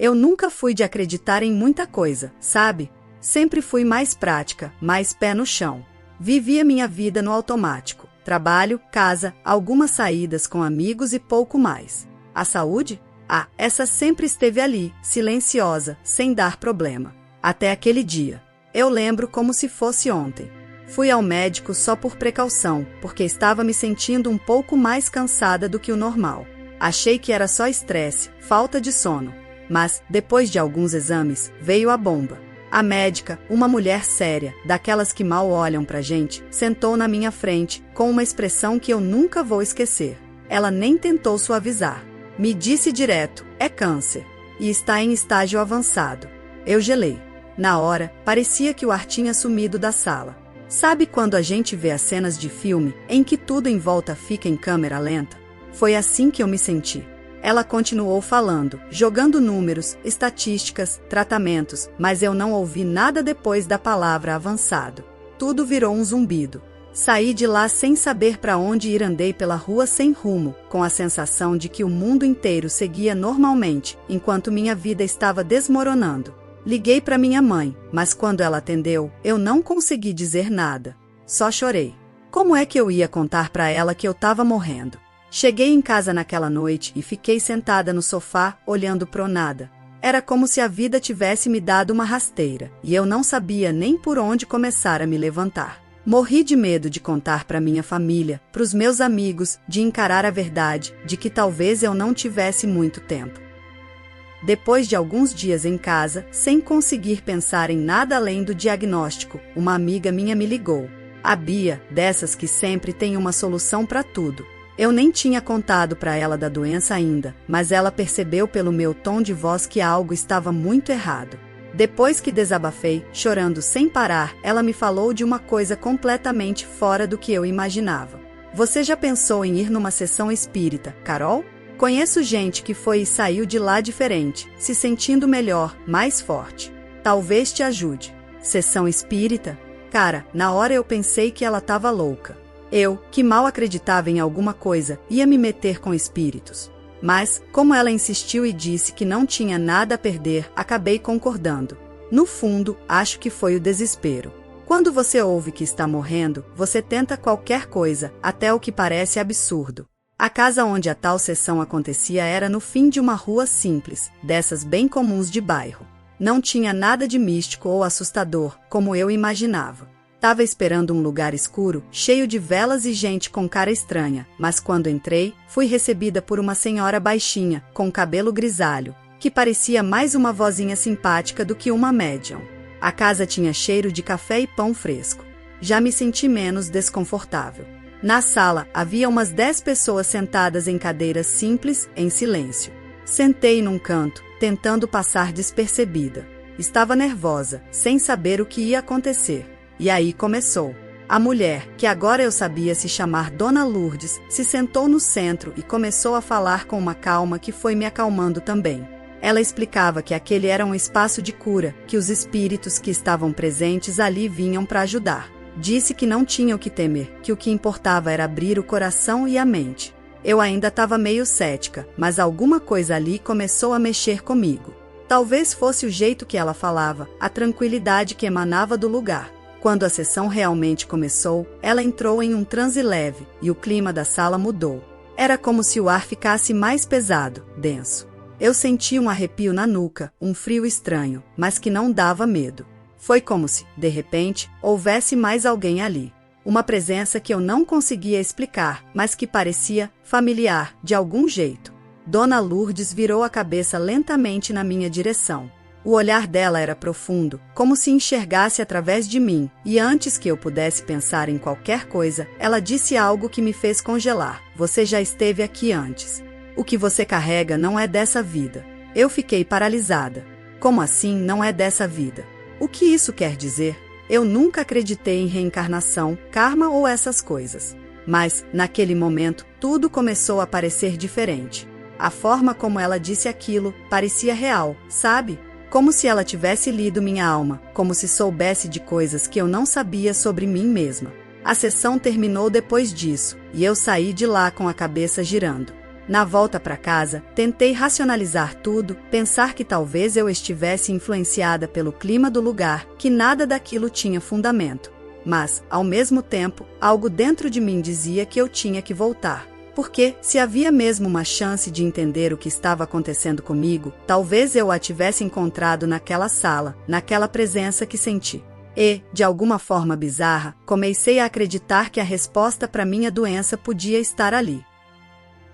Eu nunca fui de acreditar em muita coisa, sabe? Sempre fui mais prática, mais pé no chão. Vivia minha vida no automático. Trabalho, casa, algumas saídas com amigos e pouco mais. A saúde? Ah, essa sempre esteve ali, silenciosa, sem dar problema. Até aquele dia. Eu lembro como se fosse ontem. Fui ao médico só por precaução, porque estava me sentindo um pouco mais cansada do que o normal. Achei que era só estresse, falta de sono. Mas, depois de alguns exames, veio a bomba. A médica, uma mulher séria, daquelas que mal olham pra gente, sentou na minha frente, com uma expressão que eu nunca vou esquecer. Ela nem tentou suavizar. Me disse direto, é câncer. E está em estágio avançado. Eu gelei. Na hora, parecia que o ar tinha sumido da sala. Sabe quando a gente vê as cenas de filme, em que tudo em volta fica em câmera lenta? Foi assim que eu me senti. Ela continuou falando, jogando números, estatísticas, tratamentos, mas eu não ouvi nada depois da palavra avançado. Tudo virou um zumbido. Saí de lá sem saber para onde ir, andei pela rua sem rumo, com a sensação de que o mundo inteiro seguia normalmente, enquanto minha vida estava desmoronando. Liguei para minha mãe, mas quando ela atendeu, eu não consegui dizer nada. Só chorei. Como é que eu ia contar para ela que eu estava morrendo? Cheguei em casa naquela noite e fiquei sentada no sofá, olhando pro nada. Era como se a vida tivesse me dado uma rasteira, e eu não sabia nem por onde começar a me levantar. Morri de medo de contar para minha família, pros meus amigos, de encarar a verdade, de que talvez eu não tivesse muito tempo. Depois de alguns dias em casa, sem conseguir pensar em nada além do diagnóstico, uma amiga minha me ligou. A Bia, dessas que sempre tem uma solução para tudo. Eu nem tinha contado para ela da doença ainda, mas ela percebeu pelo meu tom de voz que algo estava muito errado. Depois que desabafei, chorando sem parar, ela me falou de uma coisa completamente fora do que eu imaginava. Você já pensou em ir numa sessão espírita, Carol? Conheço gente que foi e saiu de lá diferente, se sentindo melhor, mais forte. Talvez te ajude. Sessão espírita? Cara, na hora eu pensei que ela estava louca. Eu, que mal acreditava em alguma coisa, ia me meter com espíritos. Mas, como ela insistiu e disse que não tinha nada a perder, acabei concordando. No fundo, acho que foi o desespero. Quando você ouve que está morrendo, você tenta qualquer coisa, até o que parece absurdo. A casa onde a tal sessão acontecia era no fim de uma rua simples, dessas bem comuns de bairro. Não tinha nada de místico ou assustador, como eu imaginava. Tava esperando um lugar escuro, cheio de velas e gente com cara estranha, mas quando entrei, fui recebida por uma senhora baixinha, com cabelo grisalho, que parecia mais uma vozinha simpática do que uma médium. A casa tinha cheiro de café e pão fresco. Já me senti menos desconfortável. Na sala, havia umas 10 pessoas sentadas em cadeiras simples, em silêncio. Sentei num canto, tentando passar despercebida. Estava nervosa, sem saber o que ia acontecer. E aí começou. A mulher, que agora eu sabia se chamar Dona Lourdes, se sentou no centro e começou a falar com uma calma que foi me acalmando também. Ela explicava que aquele era um espaço de cura, que os espíritos que estavam presentes ali vinham para ajudar. Disse que não tinha o que temer, que o que importava era abrir o coração e a mente. Eu ainda estava meio cética, mas alguma coisa ali começou a mexer comigo. Talvez fosse o jeito que ela falava, a tranquilidade que emanava do lugar. Quando a sessão realmente começou, ela entrou em um transe leve, e o clima da sala mudou. Era como se o ar ficasse mais pesado, denso. Eu senti um arrepio na nuca, um frio estranho, mas que não dava medo. Foi como se, de repente, houvesse mais alguém ali. Uma presença que eu não conseguia explicar, mas que parecia familiar, de algum jeito. Dona Lourdes virou a cabeça lentamente na minha direção. O olhar dela era profundo, como se enxergasse através de mim, e antes que eu pudesse pensar em qualquer coisa, ela disse algo que me fez congelar. Você já esteve aqui antes. O que você carrega não é dessa vida. Eu fiquei paralisada. Como assim não é dessa vida? O que isso quer dizer? Eu nunca acreditei em reencarnação, karma ou essas coisas. Mas, naquele momento, tudo começou a parecer diferente. A forma como ela disse aquilo parecia real, sabe? Como se ela tivesse lido minha alma, como se soubesse de coisas que eu não sabia sobre mim mesma. A sessão terminou depois disso, e eu saí de lá com a cabeça girando. Na volta para casa, tentei racionalizar tudo, pensar que talvez eu estivesse influenciada pelo clima do lugar, que nada daquilo tinha fundamento. Mas, ao mesmo tempo, algo dentro de mim dizia que eu tinha que voltar. Porque, se havia mesmo uma chance de entender o que estava acontecendo comigo, talvez eu a tivesse encontrado naquela sala, naquela presença que senti. E, de alguma forma bizarra, comecei a acreditar que a resposta para minha doença podia estar ali.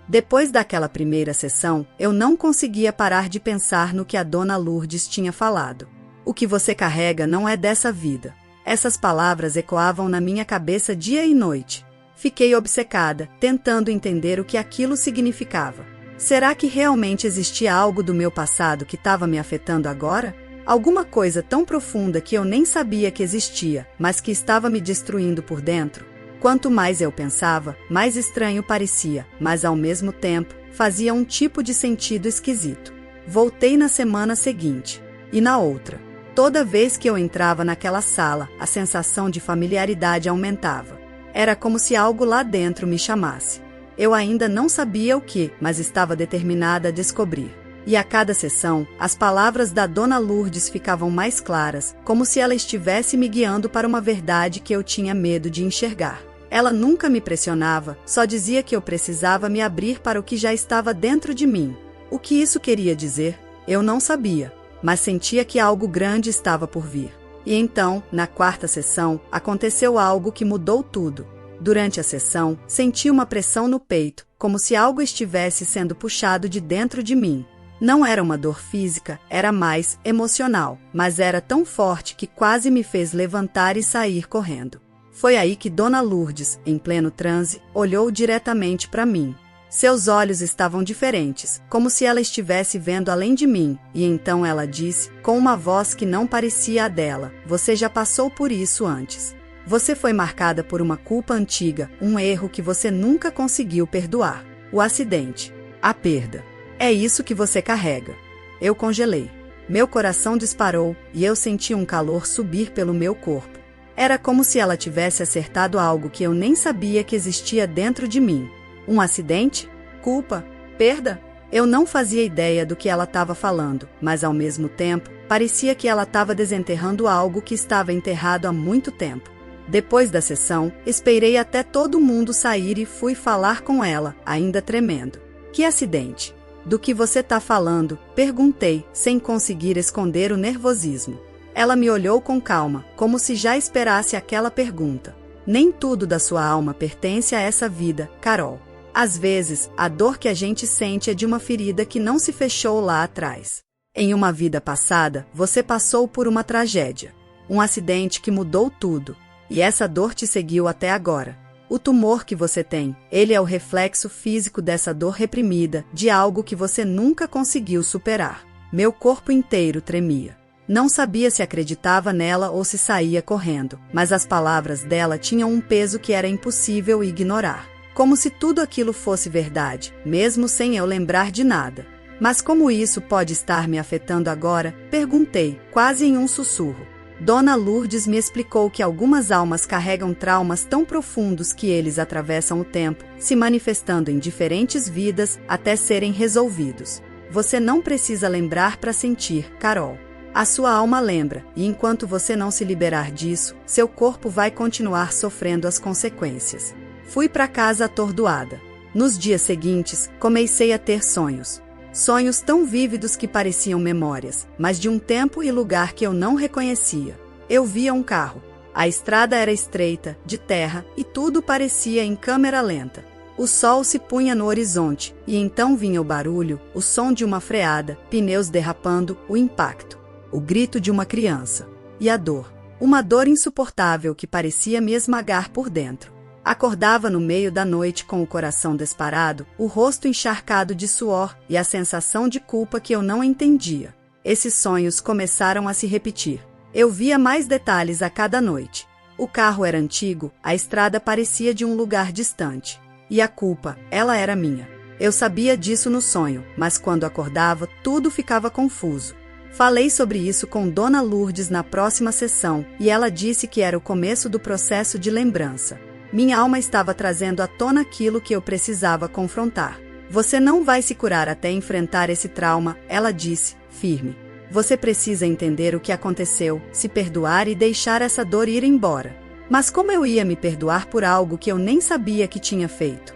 Depois daquela primeira sessão, eu não conseguia parar de pensar no que a Dona Lourdes tinha falado. O que você carrega não é dessa vida. Essas palavras ecoavam na minha cabeça dia e noite. Fiquei obcecada, tentando entender o que aquilo significava. Será que realmente existia algo do meu passado que estava me afetando agora? Alguma coisa tão profunda que eu nem sabia que existia, mas que estava me destruindo por dentro? Quanto mais eu pensava, mais estranho parecia, mas ao mesmo tempo, fazia um tipo de sentido esquisito. Voltei na semana seguinte. E na outra. Toda vez que eu entrava naquela sala, a sensação de familiaridade aumentava. Era como se algo lá dentro me chamasse. Eu ainda não sabia o que, mas estava determinada a descobrir. E a cada sessão, as palavras da Dona Lourdes ficavam mais claras, como se ela estivesse me guiando para uma verdade que eu tinha medo de enxergar. Ela nunca me pressionava, só dizia que eu precisava me abrir para o que já estava dentro de mim. O que isso queria dizer? Eu não sabia, mas sentia que algo grande estava por vir. E então, na quarta sessão, aconteceu algo que mudou tudo. Durante a sessão, senti uma pressão no peito, como se algo estivesse sendo puxado de dentro de mim. Não era uma dor física, era mais emocional, mas era tão forte que quase me fez levantar e sair correndo. Foi aí que Dona Lourdes, em pleno transe, olhou diretamente para mim. Seus olhos estavam diferentes, como se ela estivesse vendo além de mim, e então ela disse, com uma voz que não parecia a dela: "Você já passou por isso antes. Você foi marcada por uma culpa antiga, um erro que você nunca conseguiu perdoar. O acidente. A perda. É isso que você carrega." Eu congelei. Meu coração disparou, e eu senti um calor subir pelo meu corpo. Era como se ela tivesse acertado algo que eu nem sabia que existia dentro de mim. Um acidente? Culpa? Perda? Eu não fazia ideia do que ela estava falando, mas ao mesmo tempo, parecia que ela estava desenterrando algo que estava enterrado há muito tempo. Depois da sessão, esperei até todo mundo sair e fui falar com ela, ainda tremendo. "Que acidente? Do que você está falando?" perguntei, sem conseguir esconder o nervosismo. Ela me olhou com calma, como se já esperasse aquela pergunta. "Nem tudo da sua alma pertence a essa vida, Carol. Às vezes, a dor que a gente sente é de uma ferida que não se fechou lá atrás. Em uma vida passada, você passou por uma tragédia. Um acidente que mudou tudo. E essa dor te seguiu até agora. O tumor que você tem, ele é o reflexo físico dessa dor reprimida, de algo que você nunca conseguiu superar." Meu corpo inteiro tremia. Não sabia se acreditava nela ou se saía correndo, mas as palavras dela tinham um peso que era impossível ignorar. Como se tudo aquilo fosse verdade, mesmo sem eu lembrar de nada. "Mas como isso pode estar me afetando agora?" perguntei, quase em um sussurro. Dona Lourdes me explicou que algumas almas carregam traumas tão profundos que eles atravessam o tempo, se manifestando em diferentes vidas até serem resolvidos. "Você não precisa lembrar para sentir, Carol. A sua alma lembra, e enquanto você não se liberar disso, seu corpo vai continuar sofrendo as consequências." Fui para casa atordoada. Nos dias seguintes, comecei a ter sonhos. Sonhos tão vívidos que pareciam memórias, mas de um tempo e lugar que eu não reconhecia. Eu via um carro. A estrada era estreita, de terra, e tudo parecia em câmera lenta. O sol se punha no horizonte, e então vinha o barulho, o som de uma freada, pneus derrapando, o impacto. O grito de uma criança. E a dor. Uma dor insuportável que parecia me esmagar por dentro. Acordava no meio da noite com o coração disparado, o rosto encharcado de suor e a sensação de culpa que eu não entendia. Esses sonhos começaram a se repetir. Eu via mais detalhes a cada noite. O carro era antigo, a estrada parecia de um lugar distante. E a culpa, ela era minha. Eu sabia disso no sonho, mas quando acordava, tudo ficava confuso. Falei sobre isso com Dona Lourdes na próxima sessão, e ela disse que era o começo do processo de lembrança. Minha alma estava trazendo à tona aquilo que eu precisava confrontar. Você não vai se curar até enfrentar esse trauma, ela disse, firme. Você precisa entender o que aconteceu, se perdoar e deixar essa dor ir embora. Mas como eu ia me perdoar por algo que eu nem sabia que tinha feito?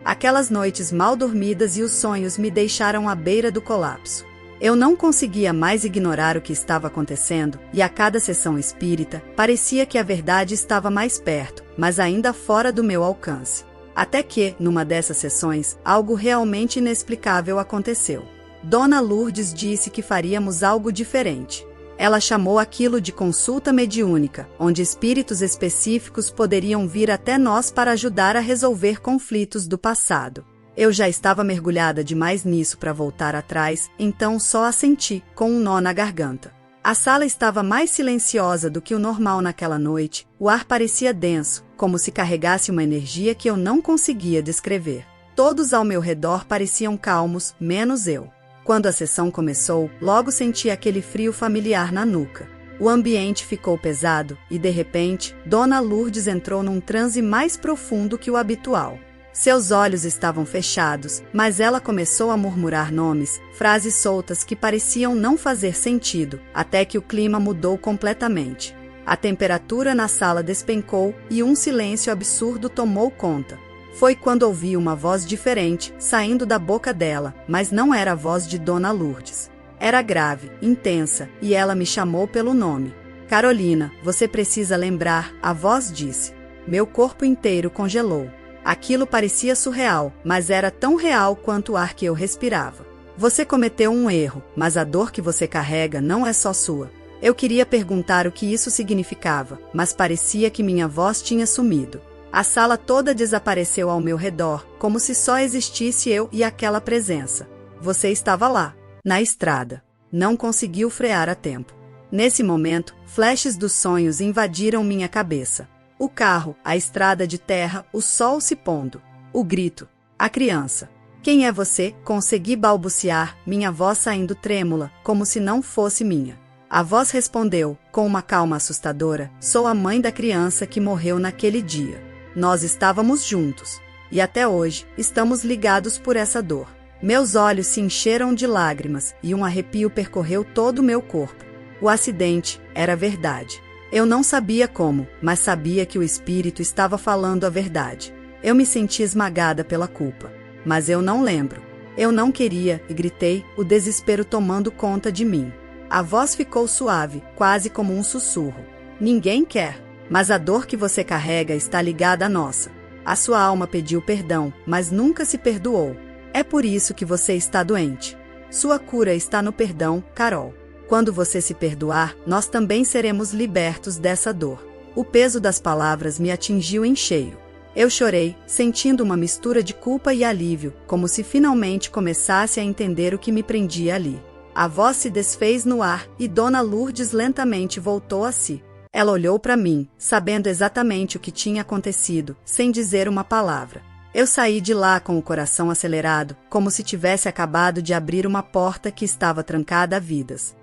Aquelas noites mal dormidas e os sonhos me deixaram à beira do colapso. Eu não conseguia mais ignorar o que estava acontecendo, e a cada sessão espírita, parecia que a verdade estava mais perto, mas ainda fora do meu alcance. Até que, numa dessas sessões, algo realmente inexplicável aconteceu. Dona Lourdes disse que faríamos algo diferente. Ela chamou aquilo de consulta mediúnica, onde espíritos específicos poderiam vir até nós para ajudar a resolver conflitos do passado. Eu já estava mergulhada demais nisso para voltar atrás, então só assenti, com um nó na garganta. A sala estava mais silenciosa do que o normal naquela noite, o ar parecia denso, como se carregasse uma energia que eu não conseguia descrever. Todos ao meu redor pareciam calmos, menos eu. Quando a sessão começou, logo senti aquele frio familiar na nuca. O ambiente ficou pesado e, de repente, Dona Lourdes entrou num transe mais profundo que o habitual. Seus olhos estavam fechados, mas ela começou a murmurar nomes, frases soltas que pareciam não fazer sentido, até que o clima mudou completamente. A temperatura na sala despencou e um silêncio absurdo tomou conta. Foi quando ouvi uma voz diferente, saindo da boca dela, mas não era a voz de Dona Lourdes. Era grave, intensa, e ela me chamou pelo nome. Carolina, você precisa lembrar, a voz disse. Meu corpo inteiro congelou. Aquilo parecia surreal, mas era tão real quanto o ar que eu respirava. Você cometeu um erro, mas a dor que você carrega não é só sua. Eu queria perguntar o que isso significava, mas parecia que minha voz tinha sumido. A sala toda desapareceu ao meu redor, como se só existisse eu e aquela presença. Você estava lá, na estrada. Não conseguiu frear a tempo. Nesse momento, flashes dos sonhos invadiram minha cabeça. O carro, a estrada de terra, o sol se pondo. O grito. A criança. Quem é você? Consegui balbuciar, minha voz saindo trêmula, como se não fosse minha. A voz respondeu, com uma calma assustadora, sou a mãe da criança que morreu naquele dia. Nós estávamos juntos. E até hoje, estamos ligados por essa dor. Meus olhos se encheram de lágrimas e um arrepio percorreu todo o meu corpo. O acidente era verdade. Eu não sabia como, mas sabia que o espírito estava falando a verdade. Eu me senti esmagada pela culpa. Mas eu não lembro. Eu não queria, e gritei, o desespero tomando conta de mim. A voz ficou suave, quase como um sussurro. Ninguém quer. Mas a dor que você carrega está ligada à nossa. A sua alma pediu perdão, mas nunca se perdoou. É por isso que você está doente. Sua cura está no perdão, Carol. Quando você se perdoar, nós também seremos libertos dessa dor. O peso das palavras me atingiu em cheio. Eu chorei, sentindo uma mistura de culpa e alívio, como se finalmente começasse a entender o que me prendia ali. A voz se desfez no ar e Dona Lourdes lentamente voltou a si. Ela olhou para mim, sabendo exatamente o que tinha acontecido, sem dizer uma palavra. Eu saí de lá com o coração acelerado, como se tivesse acabado de abrir uma porta que estava trancada há vidas.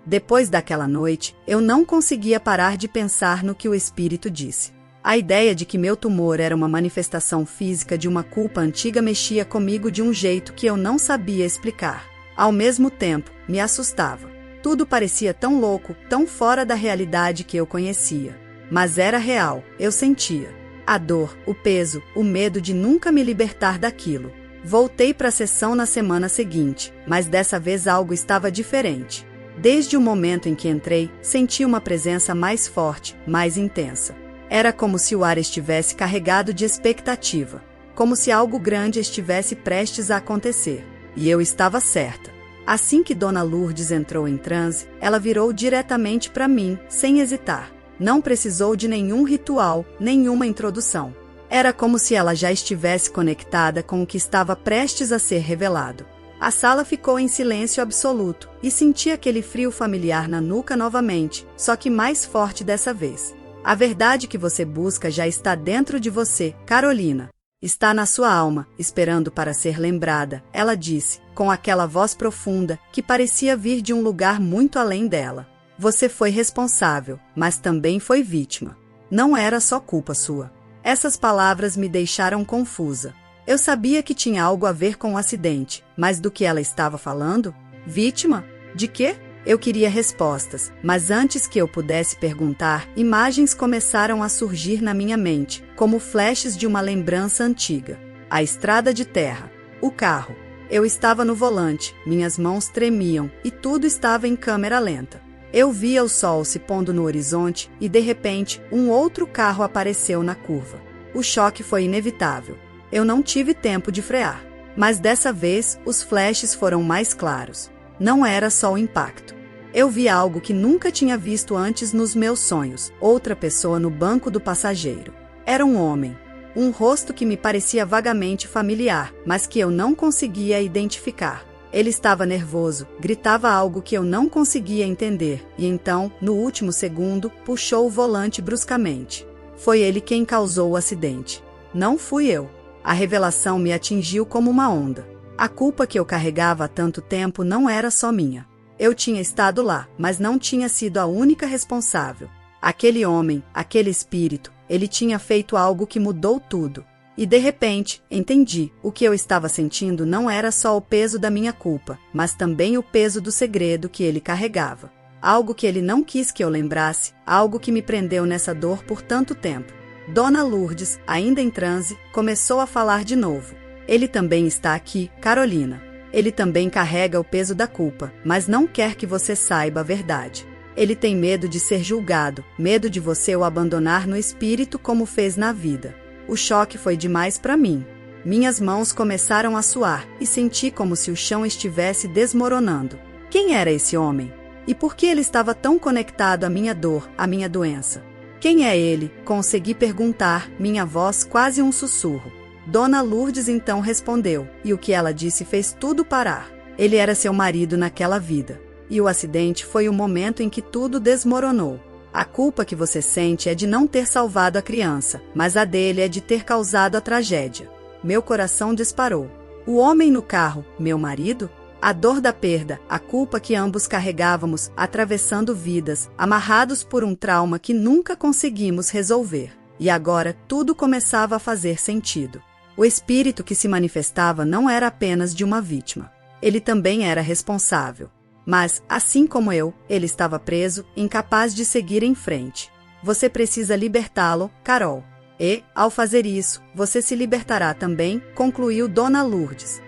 Depois daquela noite, eu não conseguia parar de pensar no que o espírito disse. A ideia de que meu tumor era uma manifestação física de uma culpa antiga mexia comigo de um jeito que eu não sabia explicar. Ao mesmo tempo, me assustava. Tudo parecia tão louco, tão fora da realidade que eu conhecia. Mas era real, eu sentia. A dor, o peso, o medo de nunca me libertar daquilo. Voltei para a sessão na semana seguinte, mas dessa vez algo estava diferente. Desde o momento em que entrei, senti uma presença mais forte, mais intensa. Era como se o ar estivesse carregado de expectativa, como se algo grande estivesse prestes a acontecer. E eu estava certa. Assim que Dona Lourdes entrou em transe, ela virou diretamente para mim, sem hesitar. Não precisou de nenhum ritual, nenhuma introdução. Era como se ela já estivesse conectada com o que estava prestes a ser revelado. A sala ficou em silêncio absoluto e senti aquele frio familiar na nuca novamente, só que mais forte dessa vez. A verdade que você busca já está dentro de você, Carolina. Está na sua alma, esperando para ser lembrada, ela disse, com aquela voz profunda que parecia vir de um lugar muito além dela. Você foi responsável, mas também foi vítima. Não era só culpa sua. Essas palavras me deixaram confusa. Eu sabia que tinha algo a ver com o acidente, mas do que ela estava falando? Vítima? De quê? Eu queria respostas, mas antes que eu pudesse perguntar, imagens começaram a surgir na minha mente, como flashes de uma lembrança antiga. A estrada de terra. O carro. Eu estava no volante, minhas mãos tremiam e tudo estava em câmera lenta. Eu via o sol se pondo no horizonte e, de repente, um outro carro apareceu na curva. O choque foi inevitável. Eu não tive tempo de frear. Mas dessa vez, os flashes foram mais claros. Não era só o impacto. Eu vi algo que nunca tinha visto antes nos meus sonhos, outra pessoa no banco do passageiro. Era um homem. Um rosto que me parecia vagamente familiar, mas que eu não conseguia identificar. Ele estava nervoso, gritava algo que eu não conseguia entender, e então, no último segundo, puxou o volante bruscamente. Foi ele quem causou o acidente. Não fui eu. A revelação me atingiu como uma onda. A culpa que eu carregava há tanto tempo não era só minha. Eu tinha estado lá, mas não tinha sido a única responsável. Aquele homem, aquele espírito, ele tinha feito algo que mudou tudo. E de repente, entendi, o que eu estava sentindo não era só o peso da minha culpa, mas também o peso do segredo que ele carregava. Algo que ele não quis que eu lembrasse, algo que me prendeu nessa dor por tanto tempo. Dona Lourdes, ainda em transe, começou a falar de novo. Ele também está aqui, Carolina. Ele também carrega o peso da culpa, mas não quer que você saiba a verdade. Ele tem medo de ser julgado, medo de você o abandonar no espírito como fez na vida. O choque foi demais para mim. Minhas mãos começaram a suar e senti como se o chão estivesse desmoronando. Quem era esse homem? E por que ele estava tão conectado à minha dor, à minha doença? Quem é ele? Consegui perguntar, minha voz quase um sussurro. Dona Lourdes então respondeu, e o que ela disse fez tudo parar. Ele era seu marido naquela vida. E o acidente foi o momento em que tudo desmoronou. A culpa que você sente é de não ter salvado a criança, mas a dele é de ter causado a tragédia. Meu coração disparou. O homem no carro, meu marido? A dor da perda, a culpa que ambos carregávamos, atravessando vidas, amarrados por um trauma que nunca conseguimos resolver. E agora tudo começava a fazer sentido. O espírito que se manifestava não era apenas de uma vítima. Ele também era responsável. Mas, assim como eu, ele estava preso, incapaz de seguir em frente. Você precisa libertá-lo, Carol. E, ao fazer isso, você se libertará também, concluiu Dona Lourdes.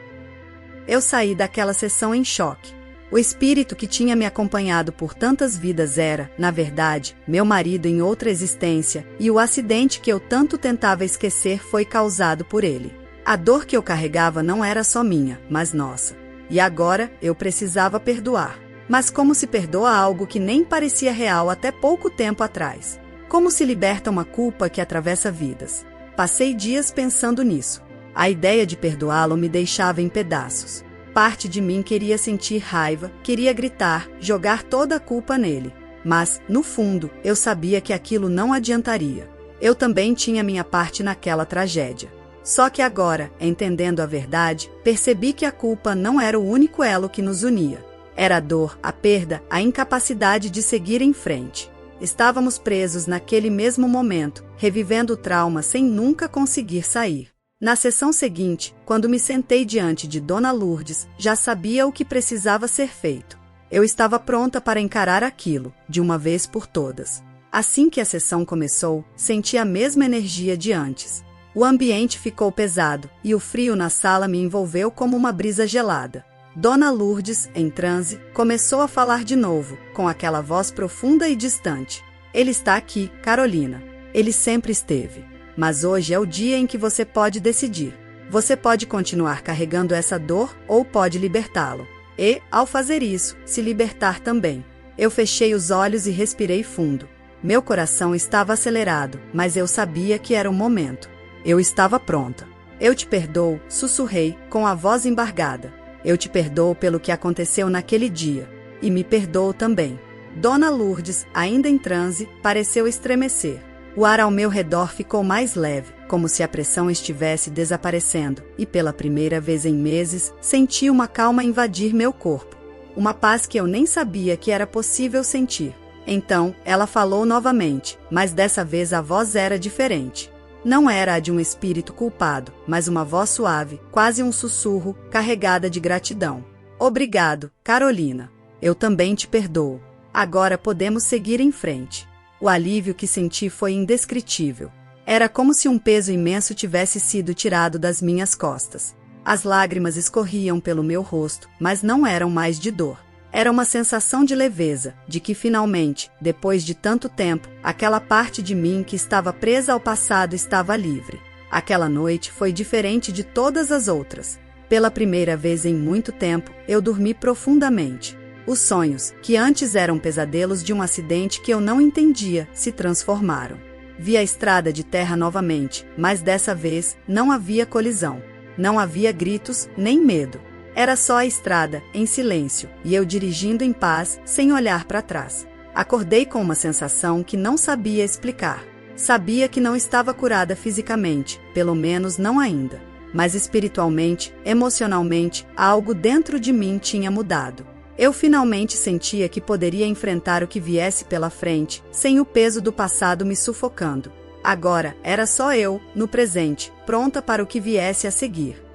Eu saí daquela sessão em choque. O espírito que tinha me acompanhado por tantas vidas era, na verdade, meu marido em outra existência, e o acidente que eu tanto tentava esquecer foi causado por ele. A dor que eu carregava não era só minha, mas nossa. E agora eu precisava perdoar. Mas como se perdoa algo que nem parecia real até pouco tempo atrás? Como se liberta uma culpa que atravessa vidas? Passei dias pensando nisso. A ideia de perdoá-lo me deixava em pedaços. Parte de mim queria sentir raiva, queria gritar, jogar toda a culpa nele. Mas, no fundo, eu sabia que aquilo não adiantaria. Eu também tinha minha parte naquela tragédia. Só que agora, entendendo a verdade, percebi que a culpa não era o único elo que nos unia. Era a dor, a perda, a incapacidade de seguir em frente. Estávamos presos naquele mesmo momento, revivendo o trauma sem nunca conseguir sair. Na sessão seguinte, quando me sentei diante de Dona Lourdes, já sabia o que precisava ser feito. Eu estava pronta para encarar aquilo, de uma vez por todas. Assim que a sessão começou, senti a mesma energia de antes. O ambiente ficou pesado, e o frio na sala me envolveu como uma brisa gelada. Dona Lourdes, em transe, começou a falar de novo, com aquela voz profunda e distante. Ele está aqui, Carolina. Ele sempre esteve. Mas hoje é o dia em que você pode decidir. Você pode continuar carregando essa dor ou pode libertá-lo. E, ao fazer isso, se libertar também. Eu fechei os olhos e respirei fundo. Meu coração estava acelerado, mas eu sabia que era o momento. Eu estava pronta. Eu te perdoo, sussurrei, com a voz embargada. Eu te perdoo pelo que aconteceu naquele dia. E me perdoo também. Dona Lourdes, ainda em transe, pareceu estremecer. O ar ao meu redor ficou mais leve, como se a pressão estivesse desaparecendo, e pela primeira vez em meses, senti uma calma invadir meu corpo. Uma paz que eu nem sabia que era possível sentir. Então, ela falou novamente, mas dessa vez a voz era diferente. Não era a de um espírito culpado, mas uma voz suave, quase um sussurro, carregada de gratidão. Obrigado, Carolina. Eu também te perdoo. Agora podemos seguir em frente. O alívio que senti foi indescritível. Era como se um peso imenso tivesse sido tirado das minhas costas. As lágrimas escorriam pelo meu rosto, mas não eram mais de dor. Era uma sensação de leveza, de que finalmente, depois de tanto tempo, aquela parte de mim que estava presa ao passado estava livre. Aquela noite foi diferente de todas as outras. Pela primeira vez em muito tempo, eu dormi profundamente. Os sonhos, que antes eram pesadelos de um acidente que eu não entendia, se transformaram. Vi a estrada de terra novamente, mas dessa vez não havia colisão. Não havia gritos, nem medo. Era só a estrada, em silêncio, e eu dirigindo em paz, sem olhar para trás. Acordei com uma sensação que não sabia explicar. Sabia que não estava curada fisicamente, pelo menos não ainda. Mas espiritualmente, emocionalmente, algo dentro de mim tinha mudado. Eu finalmente sentia que poderia enfrentar o que viesse pela frente, sem o peso do passado me sufocando. Agora, era só eu, no presente, pronta para o que viesse a seguir.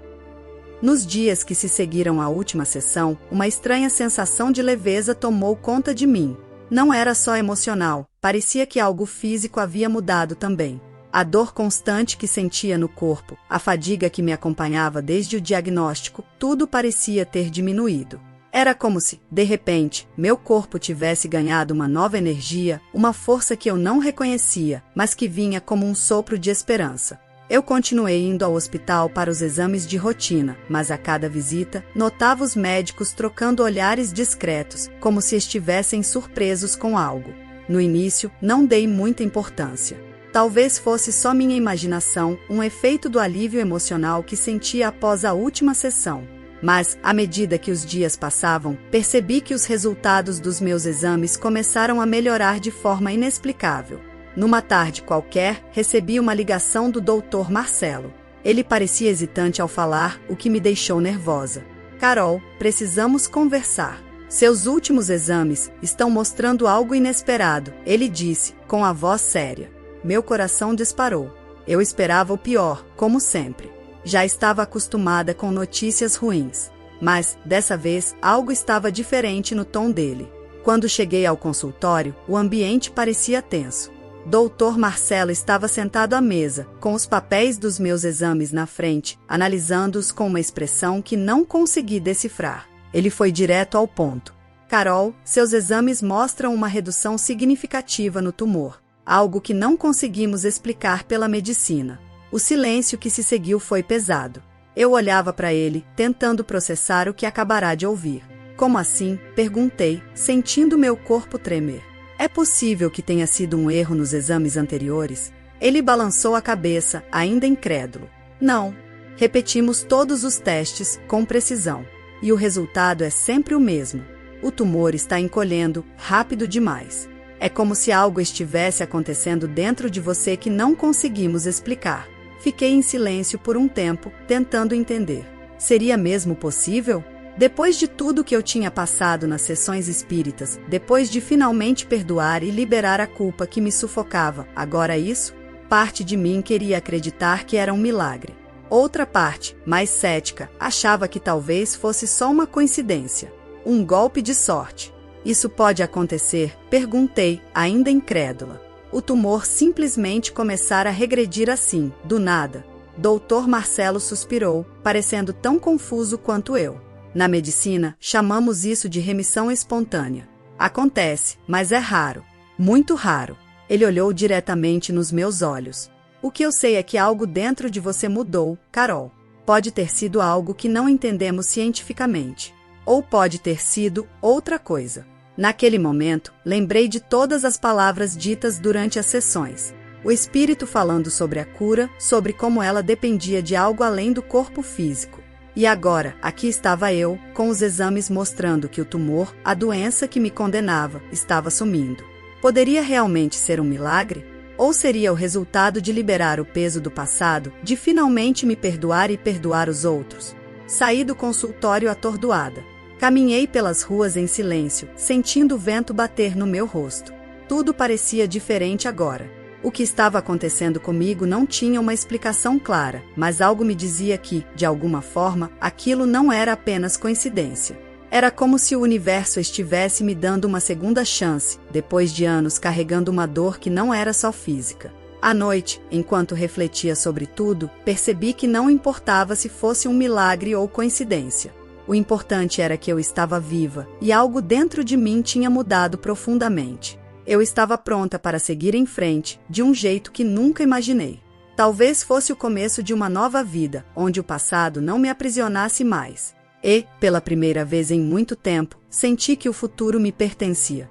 Nos dias que se seguiram à última sessão, uma estranha sensação de leveza tomou conta de mim. Não era só emocional, parecia que algo físico havia mudado também. A dor constante que sentia no corpo, a fadiga que me acompanhava desde o diagnóstico, tudo parecia ter diminuído. Era como se, de repente, meu corpo tivesse ganhado uma nova energia, uma força que eu não reconhecia, mas que vinha como um sopro de esperança. Eu continuei indo ao hospital para os exames de rotina, mas a cada visita, notava os médicos trocando olhares discretos, como se estivessem surpresos com algo. No início, não dei muita importância. Talvez fosse só minha imaginação, um efeito do alívio emocional que sentia após a última sessão. Mas, à medida que os dias passavam, percebi que os resultados dos meus exames começaram a melhorar de forma inexplicável. Numa tarde qualquer, recebi uma ligação do Dr. Marcelo. Ele parecia hesitante ao falar, o que me deixou nervosa. Carol, precisamos conversar. Seus últimos exames estão mostrando algo inesperado, ele disse, com a voz séria. Meu coração disparou. Eu esperava o pior, como sempre. Já estava acostumada com notícias ruins. Mas, dessa vez, algo estava diferente no tom dele. Quando cheguei ao consultório, o ambiente parecia tenso. Dr. Marcelo estava sentado à mesa, com os papéis dos meus exames na frente, analisando-os com uma expressão que não consegui decifrar. Ele foi direto ao ponto. Carol, seus exames mostram uma redução significativa no tumor, algo que não conseguimos explicar pela medicina. O silêncio que se seguiu foi pesado. Eu olhava para ele, tentando processar o que acabará de ouvir. Como assim? Perguntei, sentindo meu corpo tremer. É possível que tenha sido um erro nos exames anteriores? Ele balançou a cabeça, ainda incrédulo. Não. Repetimos todos os testes, com precisão. E o resultado é sempre o mesmo. O tumor está encolhendo, rápido demais. É como se algo estivesse acontecendo dentro de você que não conseguimos explicar. Fiquei em silêncio por um tempo, tentando entender. Seria mesmo possível? Depois de tudo que eu tinha passado nas sessões espíritas, depois de finalmente perdoar e liberar a culpa que me sufocava, agora isso? Parte de mim queria acreditar que era um milagre. Outra parte, mais cética, achava que talvez fosse só uma coincidência. Um golpe de sorte. Isso pode acontecer? Perguntei, ainda incrédula. O tumor simplesmente começar a regredir assim, do nada. Dr. Marcelo suspirou, parecendo tão confuso quanto eu. Na medicina, chamamos isso de remissão espontânea. Acontece, mas é raro. Muito raro. Ele olhou diretamente nos meus olhos. O que eu sei é que algo dentro de você mudou, Carol. Pode ter sido algo que não entendemos cientificamente. Ou pode ter sido outra coisa. Naquele momento, lembrei de todas as palavras ditas durante as sessões. O espírito falando sobre a cura, sobre como ela dependia de algo além do corpo físico. E agora, aqui estava eu, com os exames mostrando que o tumor, a doença que me condenava, estava sumindo. Poderia realmente ser um milagre? Ou seria o resultado de liberar o peso do passado, de finalmente me perdoar e perdoar os outros? Saí do consultório atordoada. Caminhei pelas ruas em silêncio, sentindo o vento bater no meu rosto. Tudo parecia diferente agora. O que estava acontecendo comigo não tinha uma explicação clara, mas algo me dizia que, de alguma forma, aquilo não era apenas coincidência. Era como se o universo estivesse me dando uma segunda chance, depois de anos carregando uma dor que não era só física. À noite, enquanto refletia sobre tudo, percebi que não importava se fosse um milagre ou coincidência. O importante era que eu estava viva, e algo dentro de mim tinha mudado profundamente. Eu estava pronta para seguir em frente, de um jeito que nunca imaginei. Talvez fosse o começo de uma nova vida, onde o passado não me aprisionasse mais. E, pela primeira vez em muito tempo, senti que o futuro me pertencia.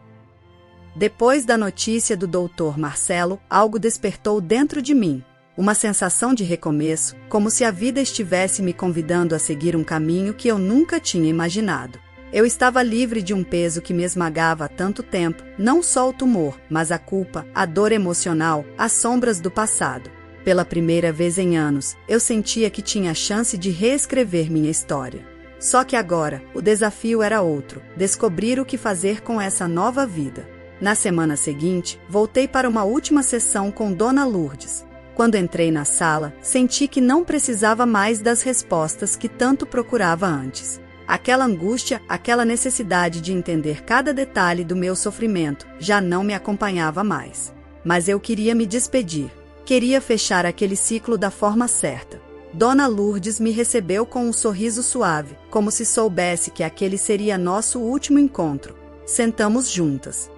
Depois da notícia do Dr. Marcelo, algo despertou dentro de mim. Uma sensação de recomeço, como se a vida estivesse me convidando a seguir um caminho que eu nunca tinha imaginado. Eu estava livre de um peso que me esmagava há tanto tempo, não só o tumor, mas a culpa, a dor emocional, as sombras do passado. Pela primeira vez em anos, eu sentia que tinha a chance de reescrever minha história. Só que agora, o desafio era outro: descobrir o que fazer com essa nova vida. Na semana seguinte, voltei para uma última sessão com Dona Lourdes. Quando entrei na sala, senti que não precisava mais das respostas que tanto procurava antes. Aquela angústia, aquela necessidade de entender cada detalhe do meu sofrimento, já não me acompanhava mais. Mas eu queria me despedir. Queria fechar aquele ciclo da forma certa. Dona Lourdes me recebeu com um sorriso suave, como se soubesse que aquele seria nosso último encontro. Sentamos juntas.